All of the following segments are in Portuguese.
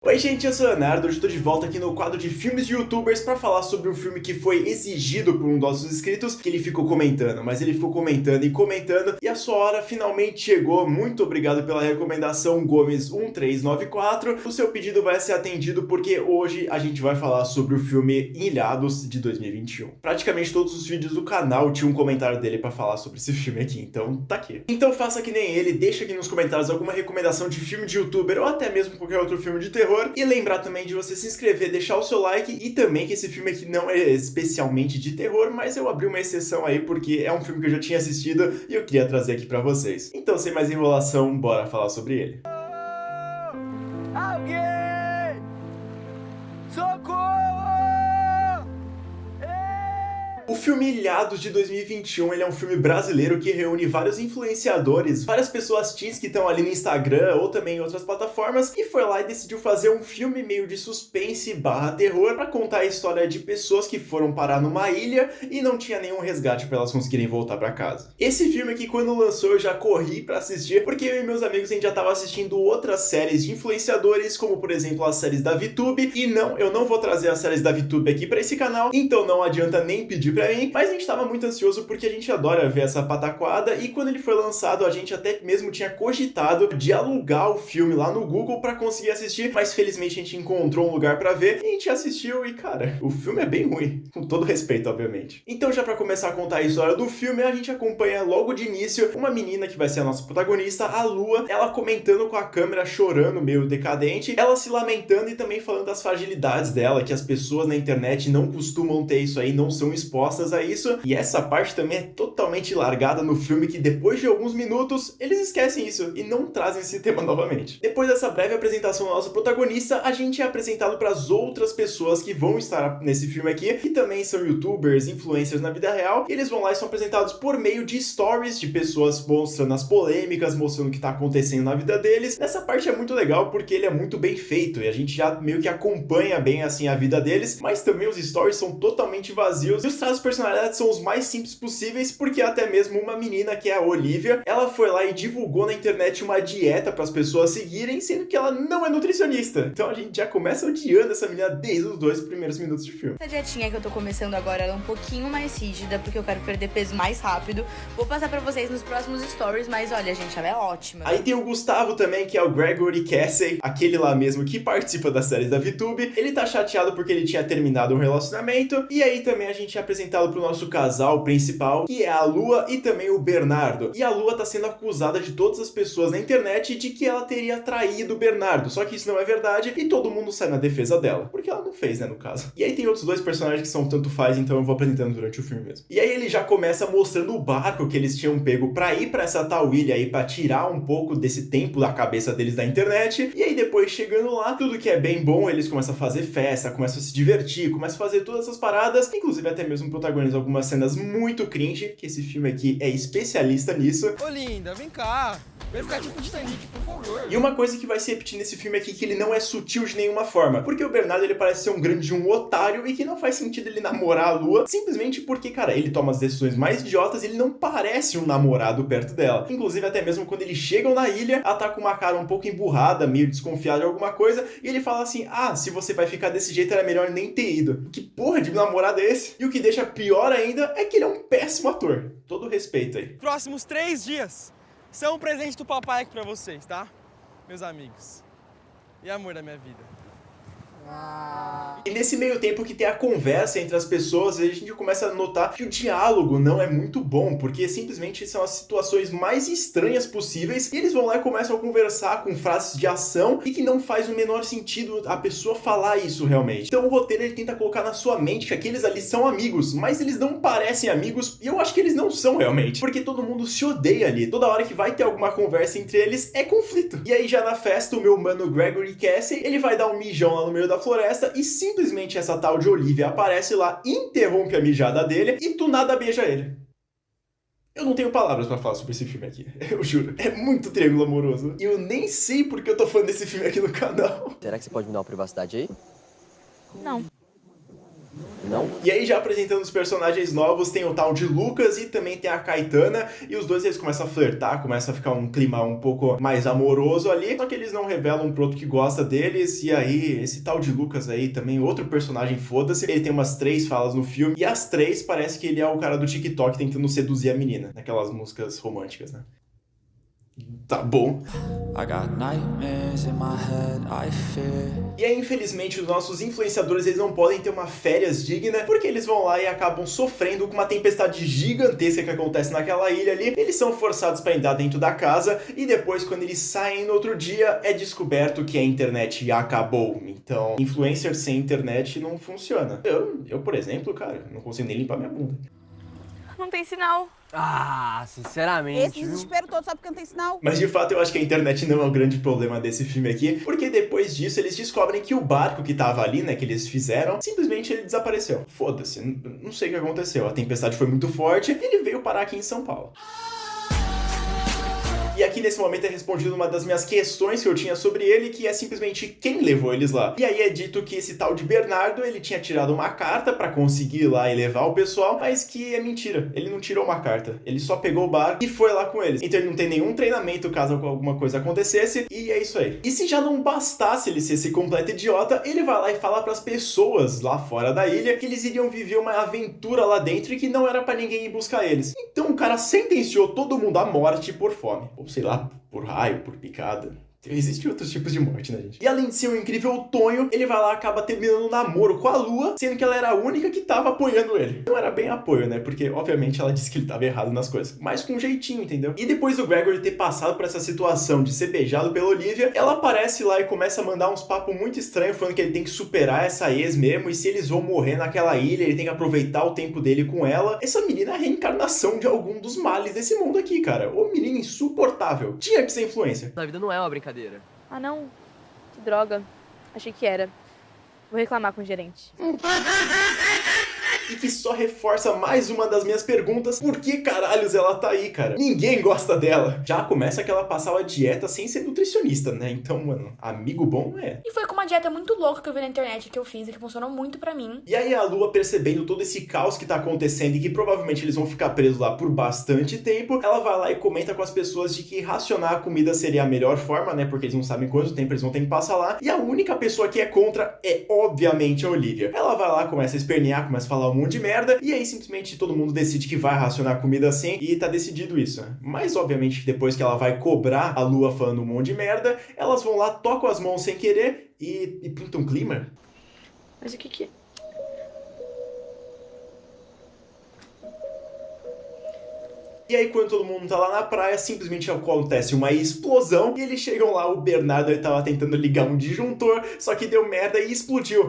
Oi gente, eu sou o Leonardo, hoje estou de volta aqui no quadro de filmes de youtubers para falar sobre um filme que foi exigido por um dos nossos inscritos, que ele ficou comentando, mas ele ficou comentando e comentando, e a sua hora finalmente chegou. Muito obrigado pela recomendação, Gomes1394. O seu pedido vai ser atendido porque hoje a gente vai falar sobre o filme Ilhados de 2021. Praticamente todos os vídeos do canal tinham um comentário dele para falar sobre esse filme aqui, então tá aqui. Então faça que nem ele, deixa aqui nos comentários alguma recomendação de filme de youtuber ou até mesmo qualquer outro filme de terror. E lembrar também de você se inscrever, deixar o seu like e também que esse filme aqui não é especialmente de terror, mas eu abri uma exceção aí porque é um filme que eu já tinha assistido e eu queria trazer aqui pra vocês. Então, sem mais enrolação, bora falar sobre ele. Alguém! Socorro! O filme Ilhados de 2021, ele é um filme brasileiro que reúne vários influenciadores, várias pessoas teens que estão ali no Instagram ou também em outras plataformas, e foi lá e decidiu fazer um filme meio de suspense barra terror para contar a história de pessoas que foram parar numa ilha e não tinha nenhum resgate para elas conseguirem voltar para casa. Esse filme aqui, quando lançou, eu já corri para assistir, porque eu e meus amigos a gente já tava assistindo outras séries de influenciadores, como por exemplo as séries da VTube, e não, eu não vou trazer as séries da VTube aqui para esse canal, então não adianta nem pedir pra mim, mas a gente tava muito ansioso porque a gente adora ver essa pataquada, e quando ele foi lançado a gente até mesmo tinha cogitado de alugar o filme lá no Google pra conseguir assistir, mas felizmente a gente encontrou um lugar pra ver e a gente assistiu e cara, o filme é bem ruim, com todo respeito obviamente. Então já pra começar a contar a história do filme, a gente acompanha logo de início uma menina que vai ser a nossa protagonista, a Lua, ela comentando com a câmera, chorando, meio decadente, ela se lamentando e também falando das fragilidades dela, que as pessoas na internet não costumam ter isso aí, não são expostas a isso, e essa parte também é totalmente largada no filme, que depois de alguns minutos eles esquecem isso e não trazem esse tema novamente. Depois dessa breve apresentação da nossa protagonista, a gente é apresentado para as outras pessoas que vão estar nesse filme aqui, que também são youtubers, influencers na vida real, e eles vão lá e são apresentados por meio de stories de pessoas mostrando as polêmicas, mostrando o que tá acontecendo na vida deles. Essa parte é muito legal porque ele é muito bem feito e a gente já meio que acompanha bem assim a vida deles, mas também os stories são totalmente vazios e os traços de personalidade são os mais simples possíveis, porque até mesmo uma menina que é a Olivia, ela foi lá e divulgou na internet uma dieta para as pessoas seguirem, sendo que ela não é nutricionista. Então a gente já começa odiando essa menina desde os 2 primeiros minutos de filme. Essa dietinha que eu tô começando agora, ela é um pouquinho mais rígida, porque eu quero perder peso mais rápido. Vou passar pra vocês nos próximos stories, mas olha, gente, ela é ótima. Aí tem o Gustavo também, que é o Gregory Casey, aquele lá mesmo que participa das séries da VTube. Ele tá chateado porque ele tinha terminado um relacionamento, e aí também a gente é apresentado pro nosso casal principal, que é a Lua e também o Bernardo. E a Lua tá sendo acusada de todas as pessoas na internet de que ela teria traído o Bernardo, só que isso não é verdade e todo mundo sai na defesa dela, porque ela não fez, né, no caso. E aí tem outros dois personagens que são tanto faz, então eu vou apresentando durante o filme mesmo. E aí ele já começa mostrando o barco que eles tinham pego pra ir pra essa tal ilha aí, pra tirar um pouco desse tempo da cabeça deles da internet, e aí depois chegando lá, tudo que é bem bom, eles começam a fazer festa, começam a se divertir, começam a fazer todas essas paradas, inclusive até mesmo protagonizam algumas cenas muito cringe, que esse filme aqui é especialista nisso. Ô linda, vem cá. Vem ficar tipo Titanic, por favor. E uma coisa que vai se repetir nesse filme aqui, que ele não é sutil de nenhuma forma, porque o Bernardo ele parece ser um grande otário e que não faz sentido ele namorar a Lua, simplesmente porque, cara, ele toma as decisões mais idiotas e ele não parece um namorado perto dela. Inclusive até mesmo quando eles chegam na ilha, ela tá com uma cara um pouco emburrada, meio desconfiada de alguma coisa, e ele fala assim, ah, se você vai ficar desse jeito era melhor nem ter ido. Que porra de namorado é esse? E o que deixa pior ainda é que ele é um péssimo ator. Todo respeito aí. Próximos 3 dias são um presente do papai aqui pra vocês, tá? Meus amigos. E amor da minha vida. E nesse meio tempo que tem a conversa entre as pessoas, a gente começa a notar que o diálogo não é muito bom, porque simplesmente são as situações mais estranhas possíveis, e eles vão lá e começam a conversar com frases de ação, e que não faz o menor sentido a pessoa falar isso realmente. Então o roteiro ele tenta colocar na sua mente que aqueles ali são amigos, mas eles não parecem amigos, e eu acho que eles não são realmente, porque todo mundo se odeia ali. Toda hora que vai ter alguma conversa entre eles é conflito. E aí já na festa, o meu mano Gregory Casey, ele vai dar um mijão lá no meio da floresta e simplesmente essa tal de Olivia aparece lá, interrompe a mijada dele e do nada beija ele. Eu não tenho palavras pra falar sobre esse filme aqui, eu juro. É muito triângulo amoroso. E eu nem sei porque eu tô falando desse filme aqui no canal. Será que você pode me dar uma privacidade aí? Não. Não? E aí, já apresentando os personagens novos, tem o tal de Lucas e também tem a Caetana, e os dois eles começam a flertar, começa a ficar um clima um pouco mais amoroso ali, só que eles não revelam um pro outro que gosta deles, e aí, esse tal de Lucas aí também, outro personagem, foda-se, ele tem umas 3 falas no filme, e as 3 parece que ele é o cara do TikTok tentando seduzir a menina, naquelas músicas românticas, né? Tá bom. I got nightmares in my head, I fear. E aí, infelizmente, os nossos influenciadores eles não podem ter uma férias digna, porque eles vão lá e acabam sofrendo com uma tempestade gigantesca que acontece naquela ilha ali. Eles são forçados para entrar dentro da casa e depois, quando eles saem no outro dia, é descoberto que a internet acabou. Então, influencer sem internet não funciona. Eu, por exemplo, cara, não consigo nem limpar minha bunda. Não tem sinal. Ah, sinceramente. Esse desespero todo só porque não tem sinal. Mas de fato eu acho que a internet não é o grande problema desse filme aqui, porque depois disso eles descobrem que o barco que tava ali, né, que eles fizeram, simplesmente ele desapareceu. Foda-se, não sei o que aconteceu, a tempestade foi muito forte e ele veio parar aqui em São Paulo. E aqui nesse momento é respondido uma das minhas questões que eu tinha sobre ele, que é simplesmente quem levou eles lá. E aí é dito que esse tal de Bernardo, ele tinha tirado uma carta pra conseguir ir lá e levar o pessoal, mas que é mentira. Ele não tirou uma carta, ele só pegou o barco e foi lá com eles. Então ele não tem nenhum treinamento caso alguma coisa acontecesse, e é isso aí. E se já não bastasse ele ser esse completo idiota, ele vai lá e fala pras pessoas lá fora da ilha que eles iriam viver uma aventura lá dentro e que não era pra ninguém ir buscar eles. Então o cara sentenciou todo mundo à morte por fome. Ou sei lá, por raio, por picada. Existem outros tipos de morte, né, gente? E além de ser um incrível tonho, ele vai lá e acaba terminando um namoro com a Lua, sendo que ela era a única que tava apoiando ele. Não era bem apoio, né? Porque, obviamente, ela disse que ele tava errado nas coisas. Mas com jeitinho, entendeu? E depois do Gregory ter passado por essa situação de ser beijado pela Olivia, ela aparece lá e começa a mandar uns papos muito estranhos, falando que ele tem que superar essa ex mesmo, e se eles vão morrer naquela ilha, ele tem que aproveitar o tempo dele com ela. Essa menina é a reencarnação de algum dos males desse mundo aqui, cara. Ô menina insuportável. Tinha que ser influencer. A vida não é uma brincadeira. Ah, não. Que droga. Achei que era. Vou reclamar com o gerente. E que só reforça mais uma das minhas perguntas: por que caralhos ela tá aí, cara? Ninguém gosta dela. Já começa que ela passava dieta sem ser nutricionista, né? Então, mano, amigo bom é. E foi com uma dieta muito louca que eu vi na internet que eu fiz e que funcionou muito pra mim. E aí a Lua, percebendo todo esse caos que tá acontecendo e que provavelmente eles vão ficar presos lá por bastante tempo, ela vai lá e comenta com as pessoas de que racionar a comida seria a melhor forma, né? Porque eles não sabem quanto tempo eles vão ter que passar lá. E a única pessoa que é contra é, obviamente, a Olivia. Ela vai lá, começa a espernear, começa a falar um monte de merda, e aí simplesmente todo mundo decide que vai racionar a comida assim, e tá decidido isso. Mas obviamente depois que ela vai cobrar a Lua falando um monte de merda, elas vão lá, tocam as mãos sem querer e pintam um clima. Mas o que? E aí, quando todo mundo tá lá na praia, simplesmente acontece uma explosão e eles chegam lá, o Bernardo ele tava tentando ligar um disjuntor, só que deu merda e explodiu.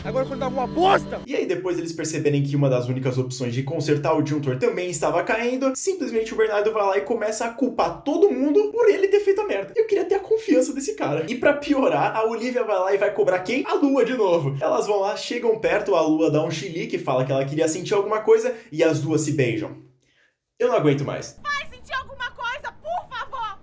Agora quando tava uma bosta! E aí, depois eles perceberem que uma das únicas opções de consertar o disjuntor também estava caindo, simplesmente o Bernardo vai lá e começa a culpar todo mundo por ele ter feito a merda. Eu queria ter a confiança desse cara. E pra piorar, a Olivia vai lá e vai cobrar quem? A Lua de novo. Elas vão lá, chegam perto, a Lua dá um chilique, fala que ela queria sentir alguma coisa e as duas se beijam. Eu não aguento mais. Vai sentir alguma coisa, por favor!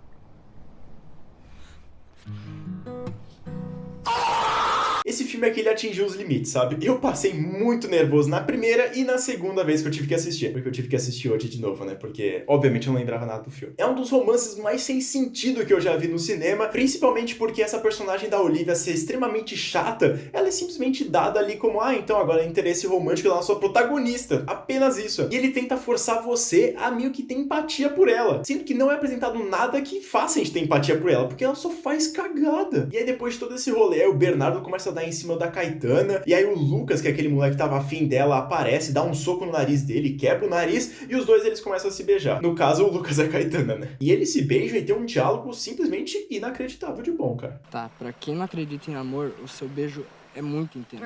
Esse filme aqui, ele atingiu os limites, sabe? Eu passei muito nervoso na primeira e na segunda vez que eu tive que assistir. Porque eu tive que assistir hoje de novo, né? Porque, obviamente, eu não lembrava nada do filme. É um dos romances mais sem sentido que eu já vi no cinema, principalmente porque essa personagem da Olivia ser extremamente chata, ela é simplesmente dada ali como, então agora é interesse romântico da sua protagonista. Apenas isso. E ele tenta forçar você a meio que ter empatia por ela. Sendo que não é apresentado nada que faça a gente ter empatia por ela, porque ela só faz cagada. E aí, depois de todo esse rolê, o Bernardo começa a dar em cima da Caetana, e aí o Lucas, que é aquele moleque que tava afim dela, aparece, dá um soco no nariz dele, quebra o nariz, e os dois eles começam a se beijar. No caso, o Lucas é a Caetana, né? E eles se beijam e tem um diálogo simplesmente inacreditável de bom, cara. Tá, pra quem não acredita em amor, o seu beijo é muito intenso.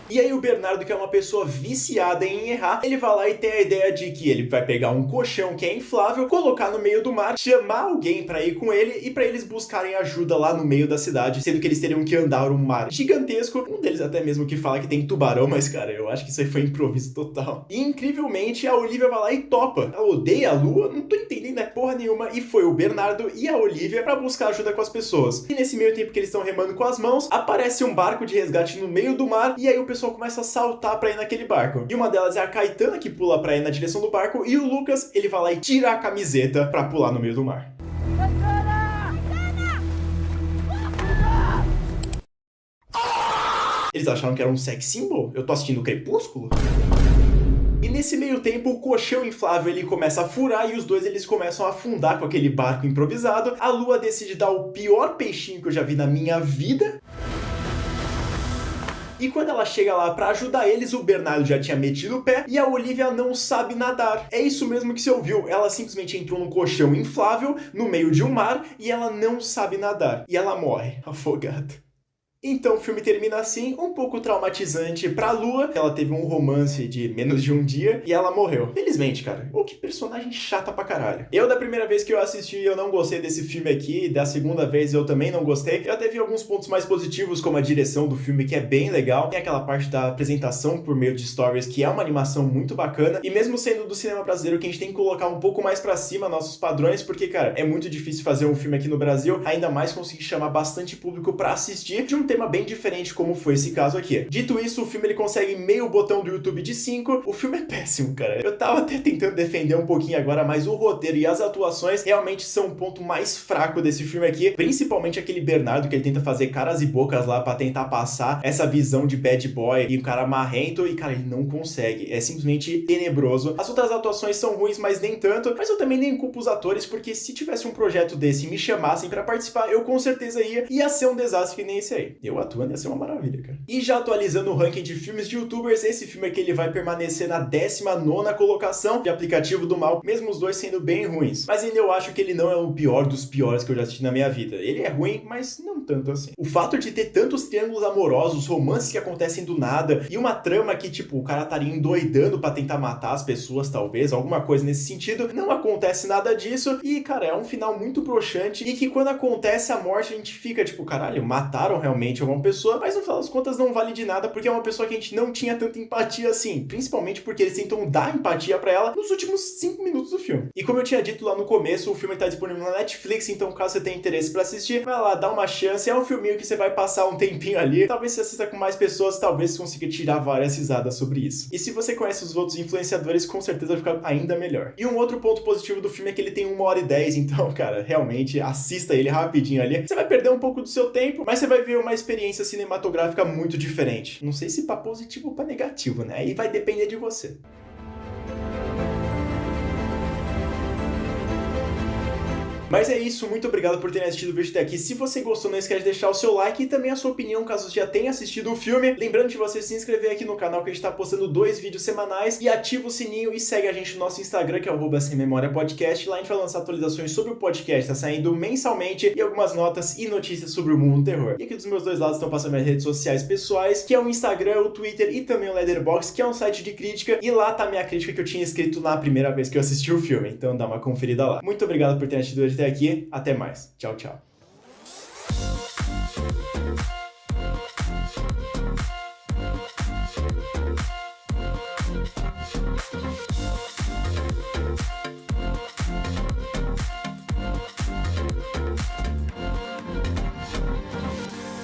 E aí o Bernardo, que é uma pessoa viciada em errar, ele vai lá e tem a ideia de que ele vai pegar um colchão que é inflável, colocar no meio do mar, chamar alguém pra ir com ele e pra eles buscarem ajuda lá no meio da cidade, sendo que eles teriam que andar um mar gigantesco. Um deles até mesmo que fala que tem tubarão, mas cara, eu acho que isso aí foi improviso total. E incrivelmente a Olivia vai lá e topa. Ela odeia a Lua, não tô entendendo porra nenhuma, e foi o Bernardo e a Olivia pra buscar ajuda com as pessoas. E nesse meio tempo que eles estão remando com as mãos, aparece aparece um barco de resgate no meio do mar, e aí o pessoal começa a saltar pra ir naquele barco. E uma delas é a Caetana, que pula pra ir na direção do barco, e o Lucas, ele vai lá e tira a camiseta pra pular no meio do mar. Eles acharam que era um sex symbol? Eu tô assistindo Crepúsculo? E nesse meio tempo, o colchão inflável ele começa a furar e os dois eles começam a afundar com aquele barco improvisado. A Lua decide dar o pior peixinho que eu já vi na minha vida. E quando ela chega lá pra ajudar eles, o Bernardo já tinha metido o pé e a Olivia não sabe nadar. É isso mesmo que você ouviu, ela simplesmente entrou num colchão inflável no meio de um mar e ela não sabe nadar. E ela morre, afogada. Então o filme termina assim, um pouco traumatizante pra Lua. Ela teve um romance de menos de um dia e ela morreu. Felizmente, cara. Que personagem chata pra caralho. Eu, da primeira vez que eu assisti, eu não gostei desse filme aqui. Da segunda vez, eu também não gostei. Eu até vi alguns pontos mais positivos, como a direção do filme, que é bem legal. Tem aquela parte da apresentação por meio de stories, que é uma animação muito bacana. E mesmo sendo do cinema brasileiro, que a gente tem que colocar um pouco mais pra cima nossos padrões, porque, cara, é muito difícil fazer um filme aqui no Brasil, ainda mais conseguir chamar bastante público pra assistir de um tema bem diferente como foi esse caso aqui. Dito isso, o filme ele consegue meio botão do YouTube de 5. O filme é péssimo, cara. Eu tava até tentando defender um pouquinho agora, mas o roteiro e as atuações realmente são o ponto mais fraco desse filme aqui, principalmente aquele Bernardo que ele tenta fazer caras e bocas lá pra tentar passar essa visão de bad boy e um cara marrento e, cara, ele não consegue. É simplesmente tenebroso. As outras atuações são ruins, mas nem tanto. Mas eu também nem culpo os atores, porque se tivesse um projeto desse e me chamassem pra participar, eu com certeza ia ser um desastre que nem esse aí. Eu atuando ia ser uma maravilha, cara. E já atualizando o ranking de filmes de youtubers, esse filme aqui ele vai permanecer na 19ª colocação de aplicativo do mal, mesmo os dois sendo bem ruins. Mas ainda eu acho que ele não é o pior dos piores que eu já assisti na minha vida. Ele é ruim, mas não tanto assim. O fato de ter tantos triângulos amorosos, romances que acontecem do nada, e uma trama que, tipo, o cara estaria endoidando pra tentar matar as pessoas, talvez, alguma coisa nesse sentido, não acontece nada disso, e, cara, é um final muito broxante, e que quando acontece a morte, a gente fica, tipo, caralho, mataram realmente alguma pessoa, mas no final das contas não vale de nada, porque é uma pessoa que a gente não tinha tanta empatia assim, principalmente porque eles tentam dar empatia pra ela nos últimos 5 minutos do filme. E como eu tinha dito lá no começo, o filme tá disponível na Netflix, então caso você tenha interesse pra assistir, vai lá, dá uma chance, é um filminho que você vai passar um tempinho ali, talvez você assista com mais pessoas, talvez você consiga tirar várias risadas sobre isso. E se você conhece os outros influenciadores, com certeza vai ficar ainda melhor. E um outro ponto positivo do filme é que ele tem 1h10, então, cara, realmente, assista ele rapidinho ali. Você vai perder um pouco do seu tempo, mas você vai ver uma experiência cinematográfica muito diferente. Não sei se pra positivo ou pra negativo, né? Aí vai depender de você. Mas é isso, muito obrigado por terem assistido o vídeo até aqui. Se você gostou, não esquece de deixar o seu like e também a sua opinião, caso você já tenha assistido o filme. Lembrando de você se inscrever aqui no canal, que a gente tá postando 2 vídeos semanais, e ativa o sininho e segue a gente no nosso Instagram, que é o @SemMemoriaPodcast. Lá a gente vai lançar atualizações sobre o podcast, tá saindo mensalmente, e algumas notas e notícias sobre o mundo do terror. E aqui dos meus dois lados estão passando minhas redes sociais pessoais, que é o Instagram, o Twitter e também o Letterboxd, que é um site de crítica, e lá tá a minha crítica que eu tinha escrito na primeira vez que eu assisti o filme, então dá uma conferida lá. Muito obrigado por terem assistido até aqui, até mais. Tchau, tchau.